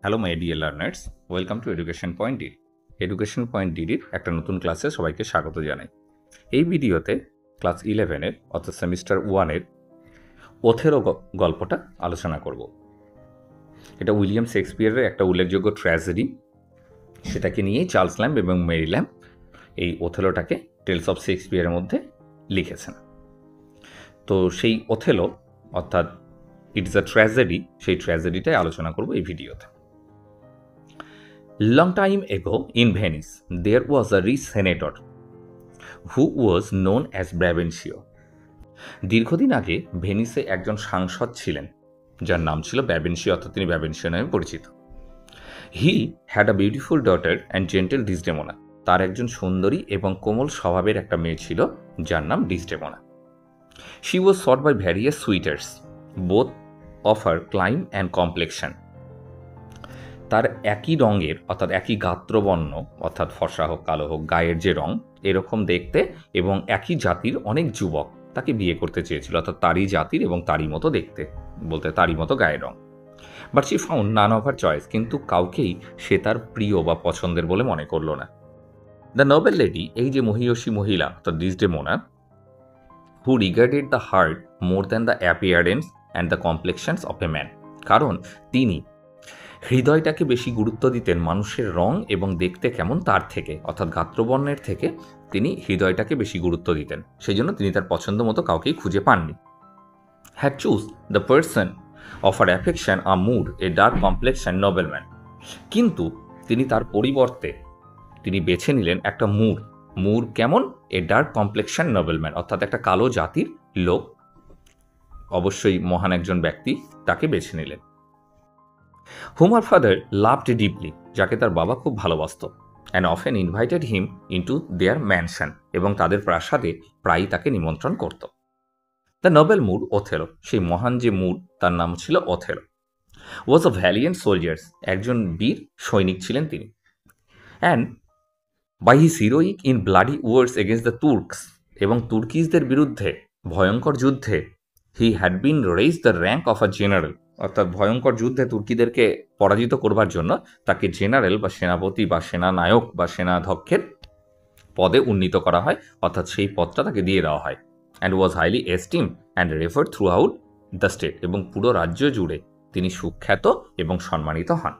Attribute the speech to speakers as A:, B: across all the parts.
A: Hello my dear learners, welcome to education point DD. Education point ডিডির একটা নতুন ক্লাসে সবাইকে স্বাগত জানাই। এই ভিডিওতে ক্লাস 11-এর অর্থাৎ সেমিস্টার 1-এর ওথেলো গল্পটা আলোচনা করব। এটা উইলিয়াম শেক্সপিয়ারের একটা উল্লেখযোগ্য ট্র্যাজেডি। সেটাকে নিয়েই চার্লস ল্যাম্ব এবং মেরি ল্যাম্ব এই ওথেলোটাকে টেলস অফ শেক্সপিয়ারের মধ্যে লিখেছেন। তো সেই ওথেলো অর্থাৎ ইটস আ ট্র্যাজেডি, সেই ট্র্যাজেডিটাই আলোচনা করব এই ভিডিওতে। Long time ago in Venice, there was a rich senator who was known as Brabantio. দীর্ঘদিন আগে ভেনিসে একজন সাংসদ ছিলেন যার নাম ছিল ব্রাবেনশিও, অর্থাৎ তিনি ব্রাবেনশিও নামে পরিচিত। He had a beautiful daughter and gentle Desdemona. তার একজন সুন্দরী এবং কোমল স্বভাবের একটা মেয়ে ছিল যার নাম Desdemona. She was sought by various suitors both of her clime and complexion. তার একই রঙের অর্থাৎ একই গাত্রবর্ণ অর্থাৎ ফর্সা হোক কালো হোক গায়ের যে রং এরকম দেখতে এবং একই জাতির অনেক যুবক তাকে বিয়ে করতে চেয়েছিল, অর্থাৎ তারই জাতির এবং তারই মতো দেখতে, বলতে তারই মতো গায়ের রং। But she found none of her choice, কিন্তু কাউকেই সে তার প্রিয় বা পছন্দের বলে মনে করলো না। দ্য নোবেল লেডি, এই যে মহিয়সী মহিলা অর্থাৎ Desdemona, who regarded the heart more than the appearance and the complexions of a man, কারণ তিনি হৃদয়টাকে বেশি গুরুত্ব দিতেন মানুষের রং এবং দেখতে কেমন তার থেকে, অর্থাৎ গাত্রবর্ণের থেকে তিনি হৃদয়টাকে বেশি গুরুত্ব দিতেন। সেই জন্য তিনি তার পছন্দ মতো কাউকেই খুঁজে পাননি। Had choose the person of her affection a Moor a dark complexion nobleman, কিন্তু তিনি তার পরিবর্তে তিনি বেছে নিলেন একটা মুর কেমন এ ডার্ক কমপ্লেক্সন নোবেলম্যান, অর্থাৎ একটা কালো জাতির লোক, অবশ্যই মহান একজন ব্যক্তি, তাকে বেছে নিলেন। whom her father loved deeply, যাকে তার বাবা খুব ভালোবাসত, and often invited him into their mansion, এবং তাদের প্রাসাদে প্রায়ই তাকে নিমন্ত্রণ করত। দ্য নোবেল মুর ওথেলো, সেই মহান যে মুর তার নাম ছিল Othello, was a valiant soldiers, একজন বীর সৈনিক ছিলেন তিনি। And by his heroic in bloody wars against the Turks, এবং তুর্কিজদের বিরুদ্ধে ভয়ঙ্কর যুদ্ধে he had been raise the rank of a general, অর্থাৎ ভয়ঙ্কর যুদ্ধে তুর্কিদেরকে পরাজিত করবার জন্য তাকে জেনারেল বা সেনাপতি বা সেনানায়ক বা সেনাধ্যক্ষের পদে উন্নীত করা হয়, অর্থাৎ সেই পদটা তাকে দিয়ে দেওয়া হয়। And was highly esteem and referred through out the state, এবং পুরো রাজ্য জুড়ে তিনি সুখ্যাত এবং সম্মানিত হন।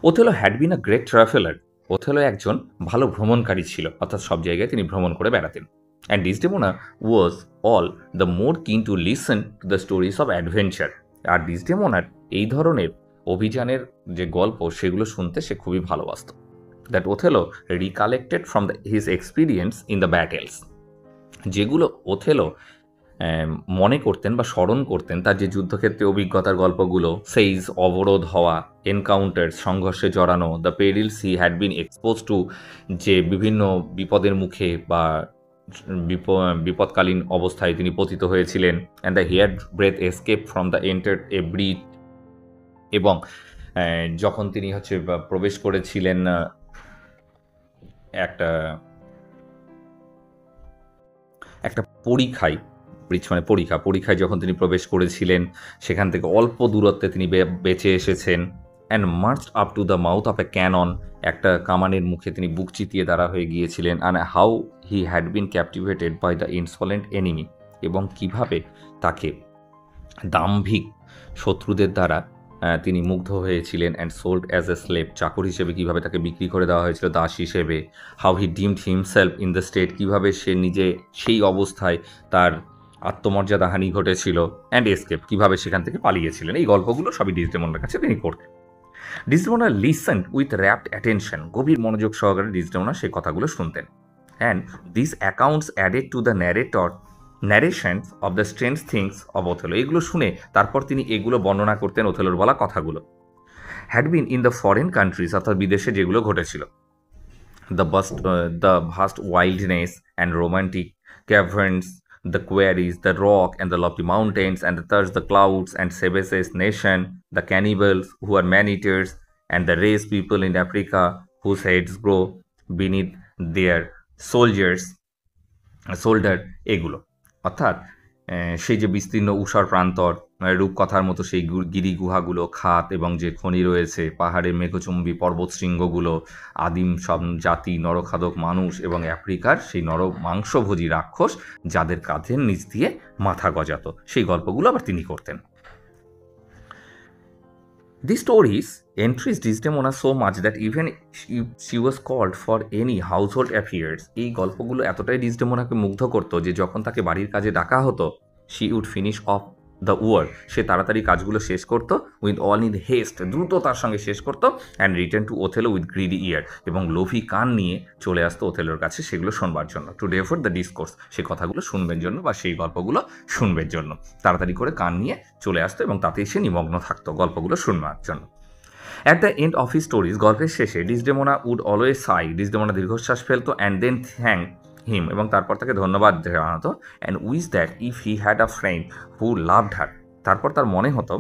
A: Othello had been a great traveller, Othello একজন ভালো ভ্রমণকারী ছিল, অর্থাৎ সব জায়গায় তিনি ভ্রমণ করে বেড়াতেন। And Desdemona was all the more keen to listen to the stories of adventure. আর ডিসডেমোনার এই ধরনের অভিযানের যে গল্প সেগুলো শুনতে সে খুবই ভালোবাসত। That Othello recollected from his experience in the battles, যেগুলো ওথেলো মনে করতেন বা স্মরণ করতেন তার যে যুদ্ধক্ষেত্রে অভিজ্ঞতার গল্পগুলো, সেইজ অবরোধ হওয়া, এনকাউন্টার্স সংঘর্ষে জড়ানো, the perils he had been expose to, যে বিভিন্ন বিপদের মুখে বা বিপদকালীন অবস্থায় তিনি পতিত হয়েছিলেন, and the hair breath escape from the enter a breath, এবং যখন তিনি প্রবেশ করেছিলেন একটা পরীক্ষায়, ব্রিজ মানে পরীক্ষায় যখন তিনি প্রবেশ করেছিলেন সেখান থেকে অল্প দূরত্বে তিনি বেঁচে এসেছেন। And marched up to the mouth of a cannon, একটা কামানের মুখে তিনি বুক চিতিয়ে দাঁড়া হয়ে গিয়েছিলেন। And how he had been captivated by the insolent enemy, এবং কিভাবে তাকে দাম্ভিক শত্রুদের দ্বারা তিনি মুগ্ধ হয়েছিলেন। And sold as a slave, চাকর হিসেবে কিভাবে তাকে বিক্রি করে দেওয়া হয়েছিল দাস হিসেবে। How he deemed himself in the state, কিভাবে সে নিজে সেই অবস্থায় তার আত্মমর্যাদাহানি ঘটেছিল। অ্যান্ড এসকেপ, কিভাবে সেখান থেকে পালিয়েছিলেন। এই গল্পগুলো সবই ডিসডেমোনার কাছে তিনি করতেন। ডিসডেমোনা লিসেন্ড উইথ র্যাপ্ট অ্যাটেনশন, গভীর মনোযোগ সহকারে ডিসডেমোনা সেই কথাগুলো শুনতেন। And this accounts added to the narrations of the strange things of Othello, এগুলো শুনে তারপর তিনি এগুলো বর্ণনা করতেন ওথেলোর বলা কথাগুলো। Had been in the foreign countries, অর্থাৎ বিদেশে যেগুলো ঘটেছিল। The vast wildness and romantic caverns, the quarries, the rock and the lofty mountains, and the thirst, the clouds and Sebaceous nation, the cannibals who are man-eaters, and the race people in Africa, whose heads grow beneath their soldiers shoulder, এগুলো অর্থাৎ সেই যে বিস্তীর্ণ ঊষর প্রান্তর, রূপকথার মতো সেই গিরি গুহাগুলো, খাত এবং যে খনি রয়েছে, পাহাড়ের মেঘচুম্বী পর্বত শৃঙ্গগুলো, আদিম সব জাতি নরখাদক মানুষ এবং আফ্রিকার সেই মাংসভোজী রাক্ষস যাদের কাঁধের নিচ দিয়ে মাথা গজাতো, সেই গল্পগুলো আবার তিনি করতেন। These stories enriched Desdemona so much that even if she was called for any household affairs, এই গল্পগুলো এতটাই ডিসডেমোনাকে মুগ্ধ করতো যে যখন তাকে বাড়ির কাজে ডাকা হতো, she would finish off the work, সে তাড়াতাড়ি কাজগুলো শেষ করতো, with all in haste, দ্রুততার সঙ্গে শেষ করতো, and return to Othello with greedy ear, এবং লোভী কান নিয়ে চলে আসতো ওথেলোর কাছে সেগুলো শোনবার জন্য, to devour the discourse, সেই কথাগুলো শুনবার জন্য বা সেই গল্পগুলো শুনবার জন্য তাড়াতাড়ি করে কান নিয়ে চলে আসতো এবং তাতেই সে নিমগ্ন থাকতো গল্পগুলো শুনবার জন্য। At the end of his stories, গল্পের শেষে ডিসডেমোনা উড অলওয়েজ সাই, ডিসডেমোনা দীর্ঘশ্বাস ফেলতো, অ্যান্ড দেন থ্যাঙ্ক হিম, এবং তারপর তাকে ধন্যবাদ জানাতো, and wish that if he had a friend who loved her, তারপর তার মনে হতো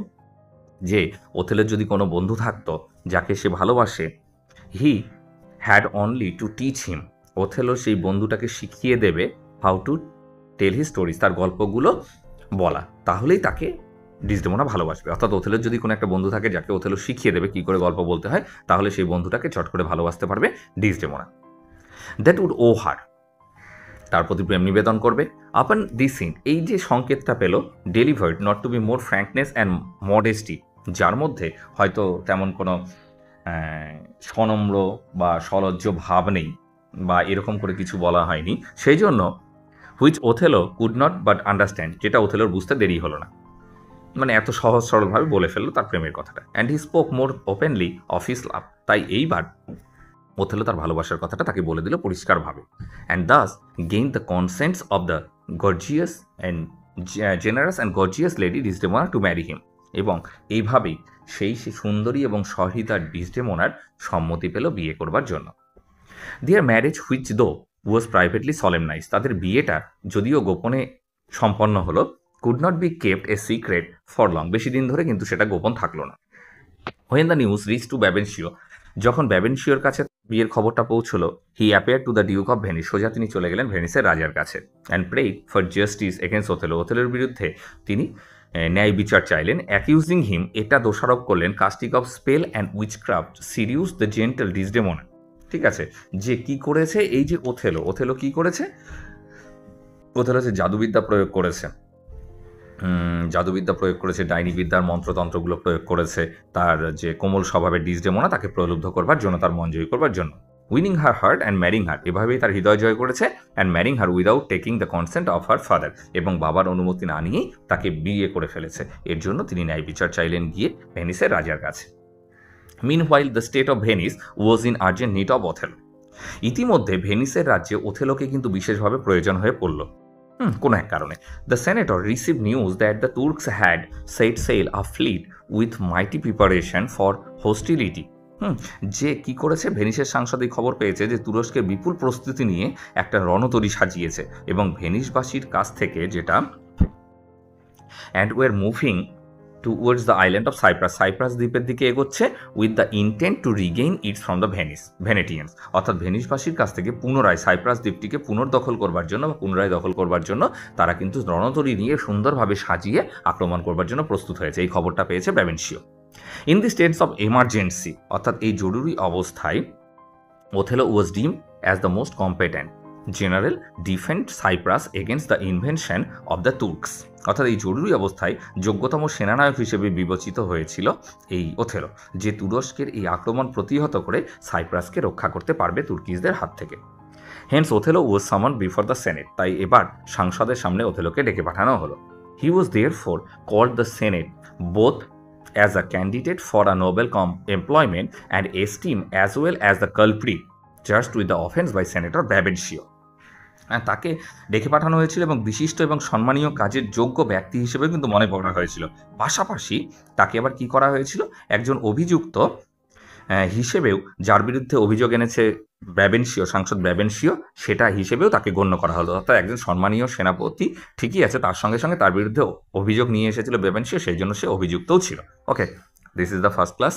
A: যে ওথেলোর যদি কোনো বন্ধু থাকতো যাকে সে ভালোবাসে, he had only to teach him, Othello সেই বন্ধুটাকে শিখিয়ে দেবে how to tell his stories, তার গল্পগুলো বলা, তাহলেই তাকে ডিসডেমোনা ভালোবাসবে। অর্থাৎ ওথেলোর যদি কোনো একটা বন্ধু থাকে যাকে ওথেলো শিখিয়ে দেবে কী করে গল্প বলতে হয়, তাহলে সেই বন্ধুটাকে চট করে ভালোবাসতে পারবে ডিসডেমোনা। দ্যাট উড ও হার, তার প্রতি প্রেম নিবেদন করবে। আপন দিস সিন, এই যে সংকেতটা পেল, delivered not to be more frankness and modesty, যার মধ্যে হয়তো তেমন কোনো সনম্র বা সলজ্জ ভাব নেই বা এরকম করে কিছু বলা হয়নি, সেই জন্য which Othello could not but understand, যেটা ওথেলোর বুঝতে দেরি হলো না, মানে এত সহজ সরলভাবে বলে ফেললো তার প্রেমের কথাটা। And he spoke more openly of his love, তাই এইবার ওথেলো তার ভালোবাসার কথাটা তাকে বলে দিল পরিষ্কারভাবে। And thus gain the consents of the gorgeous and generous and gorgeous lady Desdemona to marry him, এবং এইভাবেই সেই সুন্দরী এবং সহৃদা ডিসডেমোনার সম্মতি পেল বিয়ে করবার জন্য। দেয়ার ম্যারেজ হুইচ দো ওয়াজ প্রাইভেটলি সলেমনাইজ, তাদের বিয়েটা যদিও গোপনে সম্পন্ন হলো, could not be kept a secret for long, বেশি দিন ধরে কিন্তু সেটা গোপন থাকলো না। When the news reach to ব্যাবেনশিও, যখন ব্যাবেনশিওর কাছে বিয়ের খবরটা পৌঁছলো, he appear to the duke of Venice, সোজা তিনি চলে গেলেন ভেনিসের রাজার কাছে, and pray for justice against Othello, ওথেলোর বিরুদ্ধে তিনি ন্যায় বিচার চাইলেন। অ্যাকিউজিং হিম, এটা দোষারোপ করলেন, caustic of spell and witchcraft serious the gentle Desdemona, ঠিক আছে, যে কি করেছে এই যে ওথেলো কি করেছে, ওথেলো যে জাদুবিদ্যা প্রয়োগ করেছে, ডাইনিবিদ্যার মন্ত্রতন্ত্রগুলো প্রয়োগ করেছে, তার যে কোমল স্বভাবের ডিসডেমোনা তাকে প্রলুব্ধ করবার জন্য, তার মন জয় করবার জন্য। Winning her heart and marrying her, এভাবেই তার হৃদয় জয় করেছে, and marrying her without taking the consent of her father, এবং বাবার অনুমতি না নিয়েই তাকে বিয়ে করে ফেলেছে। এর জন্য তিনি ন্যায় বিচার চাইলেন গিয়ে ভেনিসের রাজার কাছে। Meanwhile the state of Venice was in urgent need of Othello, ইতিমধ্যে ভেনিসের রাজ্যে ওথেলোকে কিন্তু বিশেষভাবে প্রয়োজন হয়ে পড়ল কোনো এক কারণে। The senator receive news that the Turks had set sail a fleet with mighty preparation for hostility, যে কি করেছে, ভেনিসের সাংসদ এই খবর পেয়েছে যে তুরস্কের বিপুল প্রস্তুতি নিয়ে একটা রণতরী সাজিয়েছে, এবং ভেনিসবাসীর কাছ থেকে যেটা, and war moving towards the island of Cyprus, Cyprus দ্বীপের দিকে এগোচ্ছে, with the intent to regain its from the Venetians, অর্থাৎ ভেনিসবাসীর কাছ থেকে পুনরায় সাইপ্রাস দ্বীপটিকে পুনর্দখল করবার জন্য বা পুনরায় দখল করবার জন্য তারা কিন্তু রণতরী নিয়ে সুন্দরভাবে সাজিয়ে আক্রমণ করবার জন্য প্রস্তুত হয়েছে। এই খবরটা পেয়েছে ব্যাবেনশিও। In the states of emergency, অর্থাৎ এই জরুরি অবস্থায়, Othello was deem as the most competent general defend Cyprus against the invention of the Turks, অর্থাৎ এই জরুরি অবস্থায় যোগ্যতম সেনানায়ক হিসেবে বিবেচিত হয়েছিল এই ওথেলো, যে তুরস্কের এই আক্রমণ প্রতিহত করে সাইপ্রাসকে রক্ষা করতে পারবে তুর্কিজদের হাত থেকে। হেন্স ওথেলো ওয়াজ সামন বিফোর দ্য সেনেট, তাই এবার সংসদের সামনে ওথেলোকে ডেকে পাঠানো হলো। He was therefore called the senate both as a candidate for a noble employment and esteemed as well as the culprit charged with the offense by Senator Babencio. তাকে ডেকে পাঠানো হয়েছিল এবং বিশিষ্ট এবং সম্মানীয় কাজের যোগ্য ব্যক্তি হিসেবে কিন্তু মনে করা হয়েছিল। পাশাপাশি তাকে আবার কি করা হয়েছিল, একজন অভিযুক্ত হিসেবেও, যার বিরুদ্ধে অভিযোগ এনেছে ব্যাবেনশিও, সাংসদ ব্যাবেনশিও, সেটা হিসেবেও তাকে গণ্য করা হলো। অর্থাৎ একজন সম্মানীয় সেনাপতি ঠিকই আছে, তার সঙ্গে সঙ্গে তার বিরুদ্ধে অভিযোগ নিয়ে এসেছিল ব্যাবেনশিও, সেই জন্য সে অভিযুক্তও ছিল। Okay, this is the first class.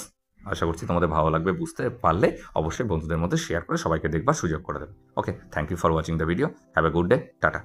A: আশা করছি তোমাদের ভালো লাগবে, বুঝতে পারলে অবশ্যই বন্ধুদের মধ্যে শেয়ার করে সবাইকে দেখবার সুযোগ করে দেবে। Okay, thank you for watching the video, have a good day, tata.